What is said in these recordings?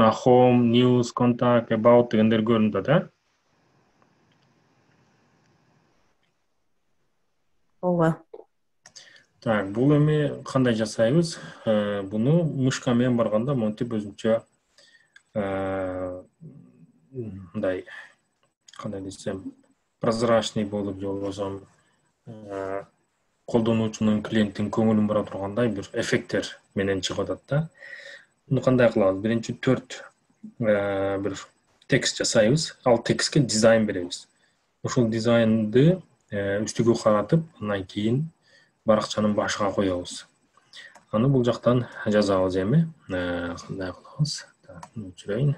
Мына home, news, contact, about дегендер көрініп жатады. Ооба. Так, бұл эми кандай жасайбыз? Буну мышка менен барганда монтип өзүнчө мындай кандай десем, прозрачный болуп же болбосо колдонуучунун клиенттин көңүлүн бара тургандай бир эффекттер менен чыгып атат да. Буну кандай кылабыз? Биринчи 4 бир текст жасайбыз. Ал текстке дизайн беребиз. Ушул дизайнды үстүгө каратып, андан кийин баракчанын башыга коебуз. Аны бул жактан жазабыз эми. Кандай кылабыз? Так, өчүрөйүн.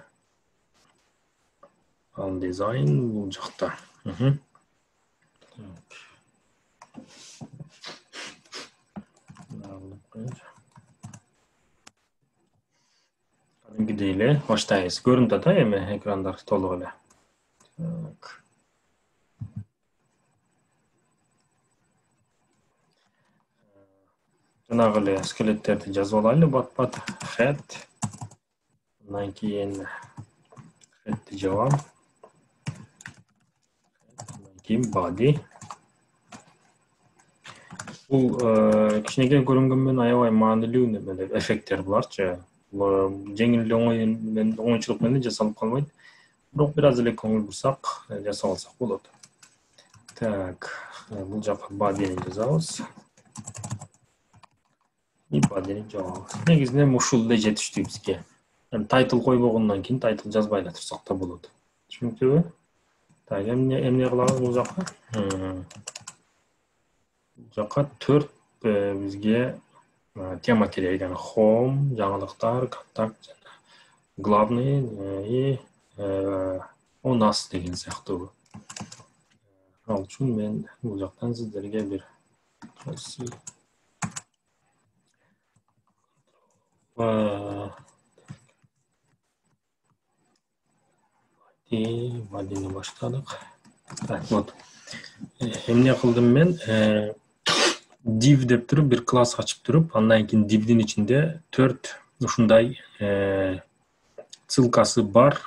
Ал дизайн бул жакта. Кадимгидей эле баштайбыз. Көрүнүп атат эми экрандар толук эле. Жанагы эле скелеттерди жазып алайлы бат-бат. Head. Андан кийин head'ти жабам. Андан кийин body. Бул кичинекей көрүнгөнмөн аябай маанилүү немелер, эффекттер буларчы. Жеңил эле оңойчулук менен жасалып калбайт. Бирок бир аз эле көңүл бурсак, жасап алсак болот. Так, бул жакка body'ни жазабыз. И body'ни жабабыз. Негизинен ушул эле жетиштүү бизге. Title койбогондон кийин title жазбай эле турсак да болот. Түшүнүктүүбү? Так, эмне кылабыз бул жакка? Бул жакка 4 бизге тема керек, яны home, жаңылыктар, контакт жана главный и у нас деген сыяктуу. Ал үчүн мен бул жактан сиздерге бир бадини баштадык. Так, вот. Эмне кылдым мен? Div деп туруп бир класс ачып туруп, андан кийин divдин ичинде 4 ушундай ссылкасы бар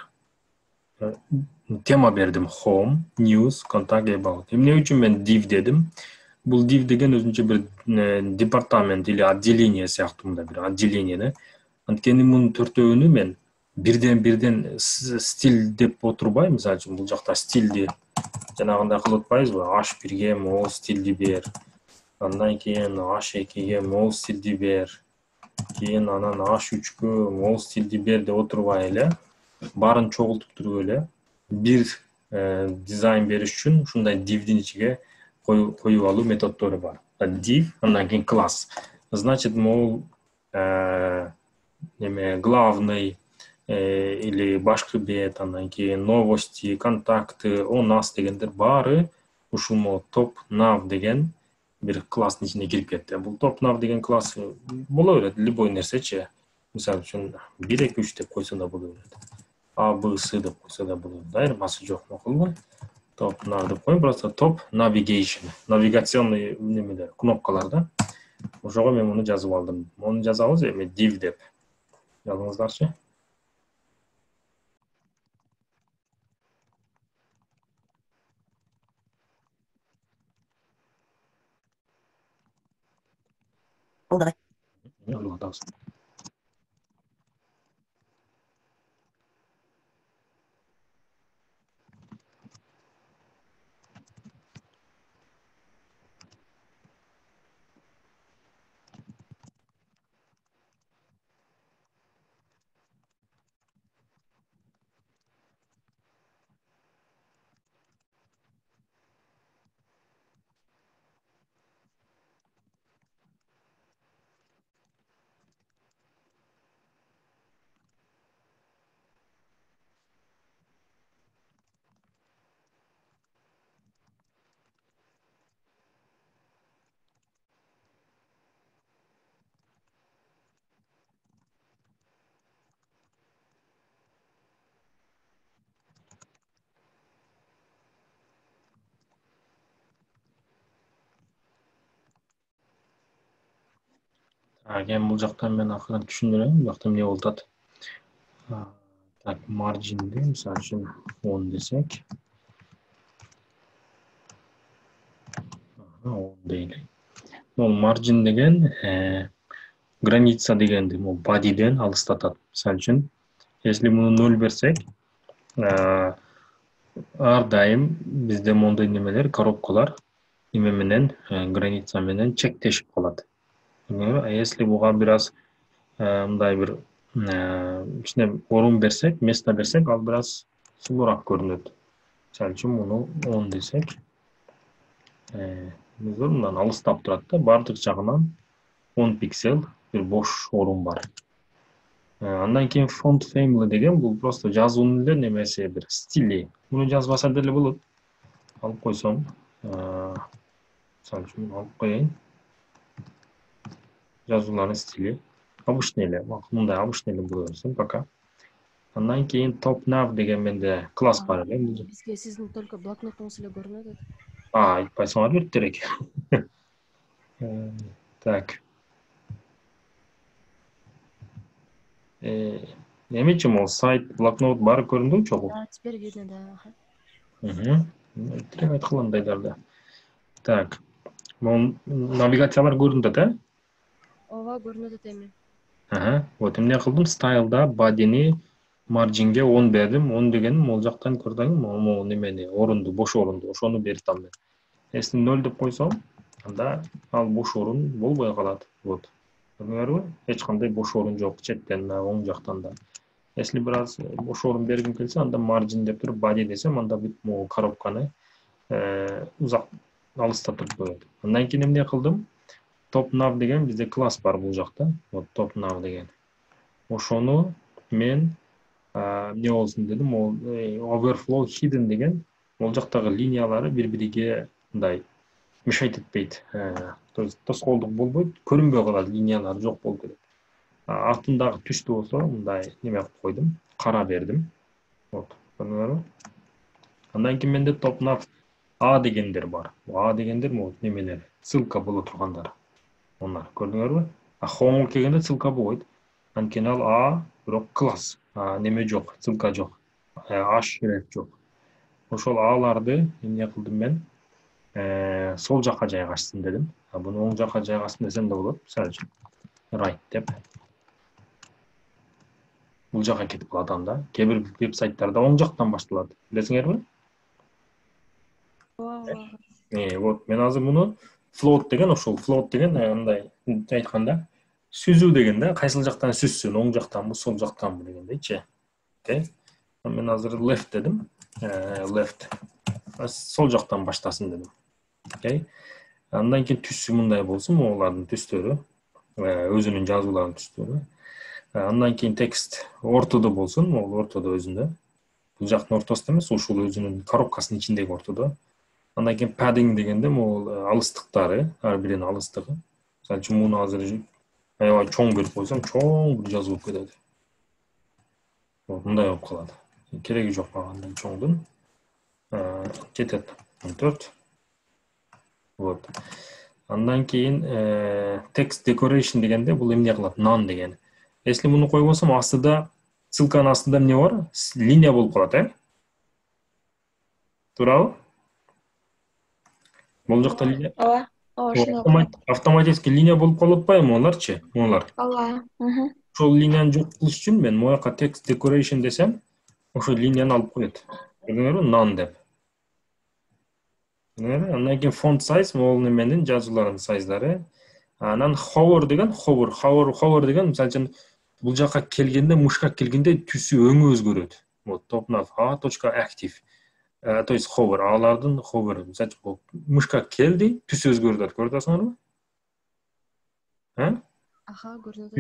тема бердим. Home, news, contact, about. Эмне үчүн мен div дедим? Бул div деген өзүнчө бир департамент или отделение сыяктуу, мындай бир отделение да. Анткени мунун төртөөнү мен бирден стиль деп отурбайм. Мисалы үчүн бул жакта стилди жанагындай кылып атпайбызбы? H1ге могул стилди бер. Андан кийин H2ге могул стилди бер. Кийин анан H3гө могул стилди бер деп отурбай эле, баарын чогултуп туруп эле бир дизайн бериш үчүн ушундай divдин ичиге коюп алуу методдору бар. Div, андан кийин класс. Значит, могул главный или башкы бет, андан кийин новости, контакты, у нас дегендер баары ушул могу топ nav деген бир класстын ичине кирип кетти. Бул топ nav деген класс боло берет, любой нерсечи. Мисалы үчүн 1, 2, 3 деп койсо да боло берет. A, B, C деп койсо да боло берет. Айырмасы жок, макулбу? Топ nav деп коюм, просто топ navigation, навигационный немелер, кнопкалар да. Ошого мен муну жазып алдым. Муну жазабыз эми div деп. Жазыңыздарчы. Oldu. Эми бул жактан мен акырын түшүндүрөм, бул жакта эмне болуп атат. Так, margin'de misal üçün 10 desek. Aha, 10 değil. Ол margin деген граница дегенди могу body'ден алыстатат. Misal üçün, если муну 0 берсек, ар дайым бизде мондой немелер, коробкалар неме менен, граница менен чектешип калат. А если буга бираз мындай бир кичине орун берсек, место берсек, ал бираз сулуураак көрүнөт. Misal үчүн муну 10 десек, мындан алыстап турат да, бардык жагынан 10 пиксель бир бош орун бар. Андан кийин font family деген бул просто жазуунун эле немеси, бир стили. Муну жазбаса деле болот. Алып койсом, мисалы үчүн алып коеюн. Жазуулардын стили обычный эле, мындай обычный эле боло берсин пока. Андан кийин top nav деген менде класс бар эле. Бизге сиздин только блокнотуңуз эле көрүнөт. Айтпайсыңар бертерек. Так. Эмечи могу сайт, блокнот баары көрүндүбү чогуу? Да, теперь видно, да. Тирек айткыландайларда. Так. Могу навигациялар көрүнүп атат, Ооба, көрүнөт эми. Вот эмне кылдым? Стайлда body'ни margin'ге 10 бердим. 10 дегеним могул жактан көрдүңүзбү? Могу немени, орунду, бош орунду, ошону бердим мен. Если 0 деп койсом, анда ал бош орун болбой калат. Вот. Көрдүңөрбү? Эч кандай бош орун жок четтен да, оң жактан да. Если бираз бош орун бергим келсе, анда margin деп туруп body десем, анда бүт могу коробканы узак алыстатып коет. Андан кийин эмне кылдым? Top nav деген бизде класс бар бул жакта. Вот top nav деген. Ошону мен эмне болсун дедим, ол overflow hidden деген ол жактагы линиялары бири-бириге мындай мешать этпейт. То есть тоскоолдук болбойт, көрүнбөй калат, линиялар жок болуп кетет. Артындагы түстүү болсо мындай неме кылып койдум, кара бердим. Вот, көрдүңөрбү? Андан кийин менде top nav A дегендер бар. A дегендер могу немелер, ссылка боло тургандар. Onlar көрдүңөрбү? Home'га келгенде ссылка болбойт. Анткени ал A бирок класс, неме жок, ссылка жок. Href жок. Ошол A'ларды эмне кылдым мен? Сол жакка жайгашсын дедим. Буну оң жакка жайгашсын десем да болот. Мисалы үчүн right деп. Бул жакка кетип калат анда. Кээ бир веб-сайттарда оң жактан башталат. Билесиңерби? Ооба. Вот мен азыр муну float деген, ошол float деген мындай айтканда сүзүү деген да, кайсыл жактан сүзсүн, оң жактанбы, сол жактанбы дегендейчи. Окей. Мен азыр left дедим. Left. Сол жактан баштасын дедим. Окей. Андан кийин түссү мындай болсун, олардын түстөрү, өзүнүн жазууларынын түстөрү. Андан кийин текст ортодо болсун, ол ортодо өзүндө. Бул жактын ортосунда эмес, ушул өзүнүн коробкасынын ичиндеги ортодо. Андан кийин padding дегенде могул алыстыктары, ар биринин алыстыгы. Мисалы үчүн муну азыр аябай чоң берип койсом, чоң бир жазуу болуп кетет. Вот мындай болуп калат. Кереги жок мага андай чоңдун. Кетет 14. Вот. Андан кийин text decoration дегенде бул эмне кылат? None деген. Если муну койбосом, астыда ссылканын астында эмне бар? Линия болуп калат, Туурабы? Бул жакта линия. Ооба. Ооба. Автоматически линия болуп калып атпайбы аларчы? Алар. Ооба. Ошол линияны жок кылыш үчүн мен мояка text decoration десем, ошол линияны алып коет. Көрдүңөрбү? None деп. Андан кийин font size, могул неменин жазууларынын сайздары. Анан hover деген, hover деген, мисалы үчүн бул жакка келгенде, мышка келгенде түсү өңү өзгөрөт. Вот top nav a.active. То есть hover, алардын hover, мисалы үчүн мышка келди, түсү өзгөрдү, көрүп атасыңарбы? Аха, көрүнөт.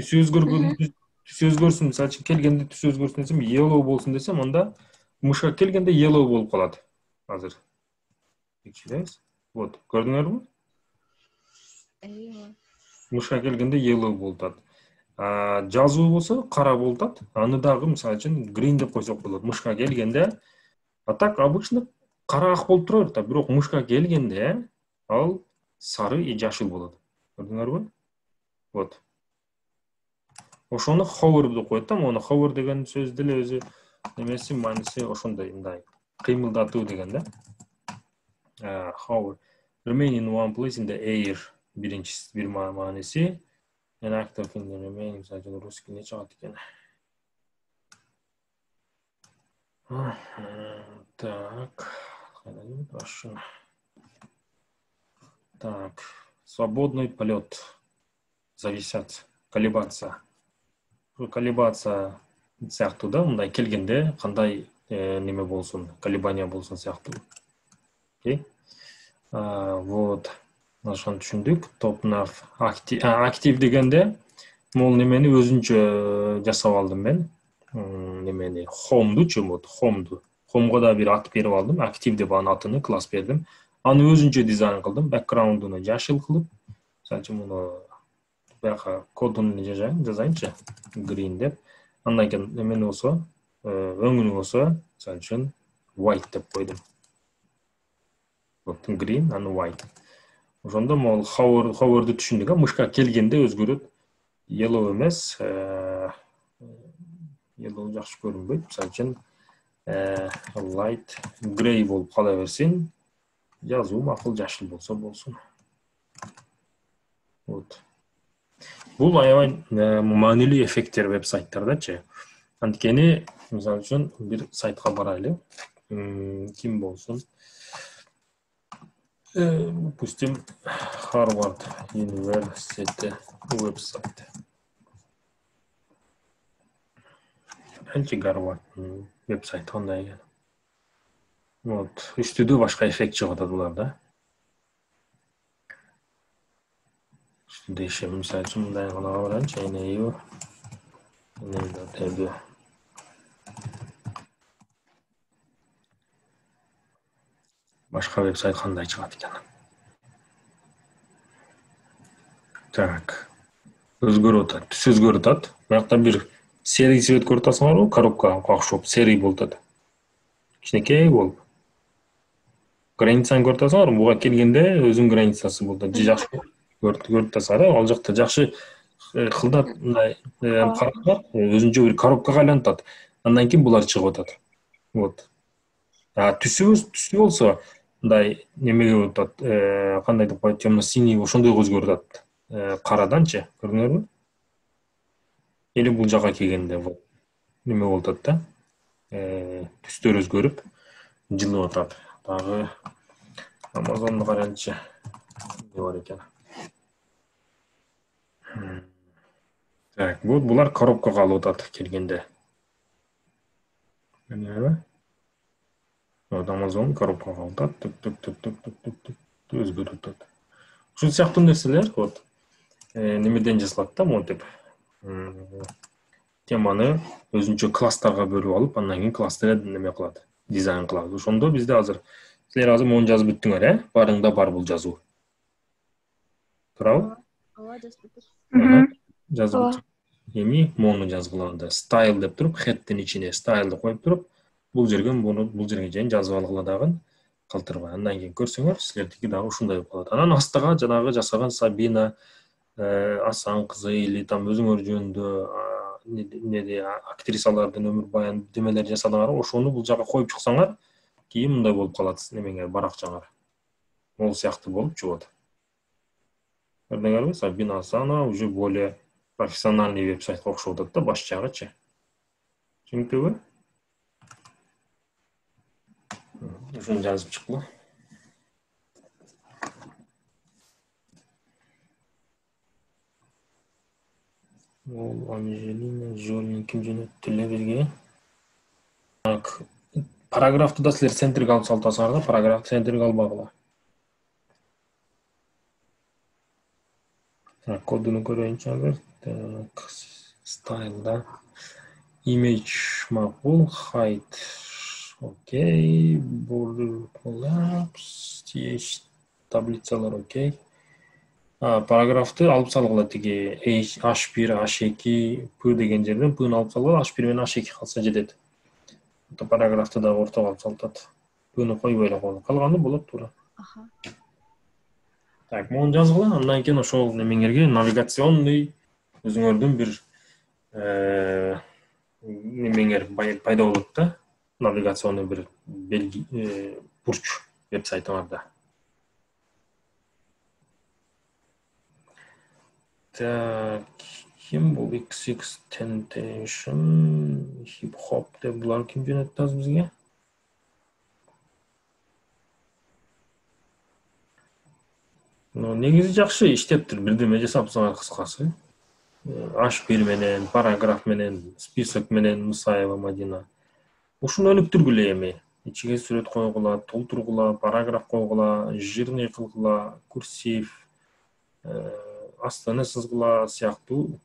Түсү өзгөрсүн, мисалы үчүн келгенде түсү өзгөрсүн десем, yellow болсун десем, анда мышка келгенде yellow болуп калат. Азыр. Вот, көрдүңөрбү? Мышка келгенде yellow болуп атат. Жазуу болсо кара болуп атат. Аны дагы мисалы үчүн green деп койсок болот. Мышка келгенде а так обычно кара ак болуп тура берет, бирок мышка келгенде ал сары и жашыл болот. Көрдүңөрбү? Вот. Ошону hover деп коет да, мону hover деген сөз деле өзү немеси мааниси ошондой мындай кыймылдатуу дегенде. How remain in one place in the air биринчиси бир мааниси. An actor in the remain мисалы русский не чыгат экен. Так. Так. Свободный полет. Зависать. Колебаться. Колебаться сыяктуу да, мындай келгенде кандай неме болсун, колебания болсун сыяктуу. Окей. Вот. Ошону түшүндүк. Топ-нав актив дегенде могул немени өзүнчө жасап алдым мен. Немени хомдучу, вот хомду. Хомго да бир ат берип алдым. Актив деп анын атыны класс бердим. Аны өзүнчө дизайн кылдым. Бэкграундуну жашыл кылып, мисалы муну бияка кодун жазайынчы. Green деп. Андан кийин немени болсо, өңүнү болсо, мисалы үчүн white деп койдум. Вот green and white. Ошондо могул hover'ду түшүндүк. Мышка келгенде өзгөрөт. Yellow эмес, yellow жакшы көрүнбөйт. Мисалы үчүн light gray болуп кала берсин. Жазуу макул жашыл болсо болсун. Вот. Бул аябай маанилүү эффекттер веб-сайттардачы. Анткени, мисалы үчүн бир сайтка барайлы. Ким болсун? Допустим, Harvard University веб-сайт. Анчи Harvard веб-сайт кандай экен. Вот, үстүдө башка эффект чыгып атат буларда. Üstüde işe misal için mындай кылага баранчы, энею. Энею башка веб-сайт кандай чыгат экен. Так. Өзгөрүп атат, түс өзгөрүп атат. Бирокта бир серый цвет көрүп атасыңарбы? Коробка окшоп серый болуп атат. Кичинекей болуп. Границаны көрүп атасыңарбы? Буга келгенде өзүнүн границасы болуп атат. Жакшы көрүп атасыңар, ал жакта жакшы кылдат мындай караптар, өзүнчө бир коробкага айланып атат. Андан кийин булар чыгып атат. Вот. Түсү болсо мындай немеге болуп атат. Кандай деп коет, темно-синий ошондой өзгөрүп атат. Караданчы, көрдүңөрбү? Или бул жака келгенде вот неме болуп атат да. Түстөр өзгөрүп, жылып атат. Дагы Amazon'ду каранчы. Не бар экен? Так, вот булар коробкага алып атат келгенде. Эмне? Вот Amazon коробкага алып атат, өзгөрүп атат. Ушул сыяктуу нерселер вот немеден жасалат да, монтип. Теманы өзүнчө класстарга бөлүп алып, андан кийин класстарды неме кылат, дизайн кылат. Ошондо бизде азыр силер азыр мону жазып бүттүңөр, Барыңда бар бул жазуу. Туурабы? Ооба, жазып бүттүк. Жазып эми мону жазгыланда style деп туруп, head'тин ичине style'ды коюп туруп, бул жерге чейин жазып алгыла дагы калтырбай. Андан кийин көрсөңөр, силердики дагы ушундай болуп калат. Анан астыга жанагы жасаган Сабина Асан кызы или там өзүңөр жөнүндө актрисалардын өмүр баян демелер жасадыңар, ошону бул жака коюп чыксаңар, кийин мындай болуп калат немеңер, баракчаңар. Могул сыяктуу болуп чыгат. Көрдүңөрбү? Сабина Асанова уже более профессиональный веб-сайтка окшоп атат да, баш жагычы. Түшүнүктүүбү? Ушуну жазып чыккыла. Ол Анжелина Жоли ким жөнөттү бизге? Так, параграфты да силер центрге алып салатсыңар да, параграфты центрге албагыла. Так, кодуну көрөйүнчү азыр. Так, style да. Image макул, height. Окей, border collapse, таблицалар окей. Параграфты алып салгыла тиги H1, H2, P деген жерден P-ны алып салгыла, H1 менен H2 калса жетет. Параграфты да ортого алып салат. P-ны койбой эле койгон. Калганы болот туура. Так, мону жазгыла, андан кийин ошол немеңерге навигационный өзүңөрдүн бир немеңер пайда болот да, навигационный бир белги, бурч веб-сайтыңарда. Так, ким бул XX Temptation, Hip Hop деп булар ким жөнөттү азыр бизге? Негизи жакшы иштептир, бирдеме жасапсыңар кыскасы. H1 менен, параграф менен, список менен Мусаева Мадина. Ушуну өнүктүргүлө эми. Ичиге сүрөт койгула, толтургула, параграф койгула, жирный кылгыла, курсив, астыны сызгыла сыяктуу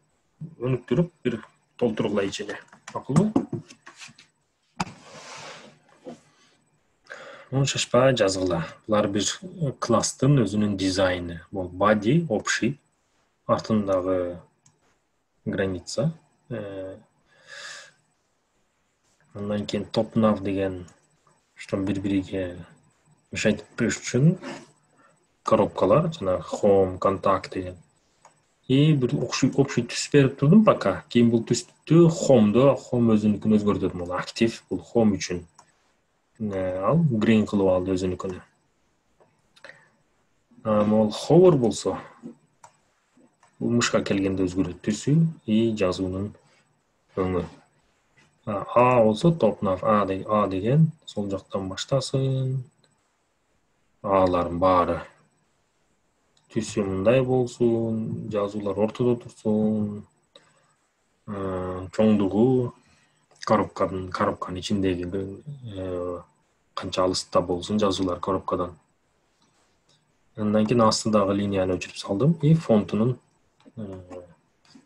өнүктүрүп бир толтургула ичине. Макулбу? Шашпай жазгыла. Булар бир класстын өзүнүн дизайны. Бул body, общий, артындагы граница. Андан кийин top nav деген, что бири-бириге мешать үчүн коробкалар, жана home, контакт деген. И бир общий түс берип турдум пока. Кийин бул түстү home өзүнүкүн өзгөртөт. Бул актив, бул home үчүн. Ал green кылып алды өзүнүкүн. Ал hover болсо, бул мышка келгенде өзгөрөт түсү и жазуунун өңү. A болсо top nav, A деген сол жактан баштасын. Алардын баары түсү мындай болсун, жазуулар ортодо турсун. Чоңдугу коробканын ичиндеги канча алыста болсун жазуулар коробкадан. Андан кийин астындагы линияны өчүрүп салдым и фонтунун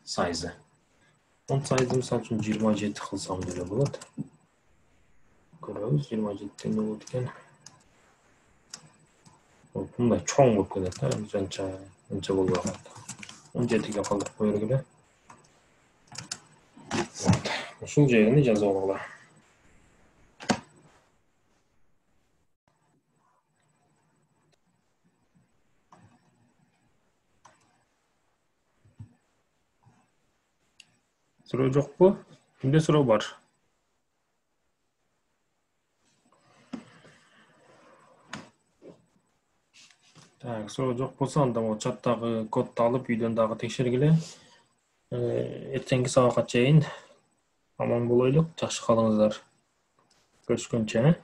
сайзы. Фонт сайзы мисалы үчүн 27 кылсам деле болот. Көрөбүз 27 эмне болот экен. Мындай чоң болуп кетет, анча болбой калат. 17ге калдырып кое керек эле. Ушул жерини жазып алгыла. Суроо жокпу? Кимде суроо бар? Так, суроо жок болсо анда могу чаттагы кодду алып үйдөн дагы текшергиле. Эртеңки сабакка чейин аман болойлук, жакшы калыңыздар. Көрүшкөнчө.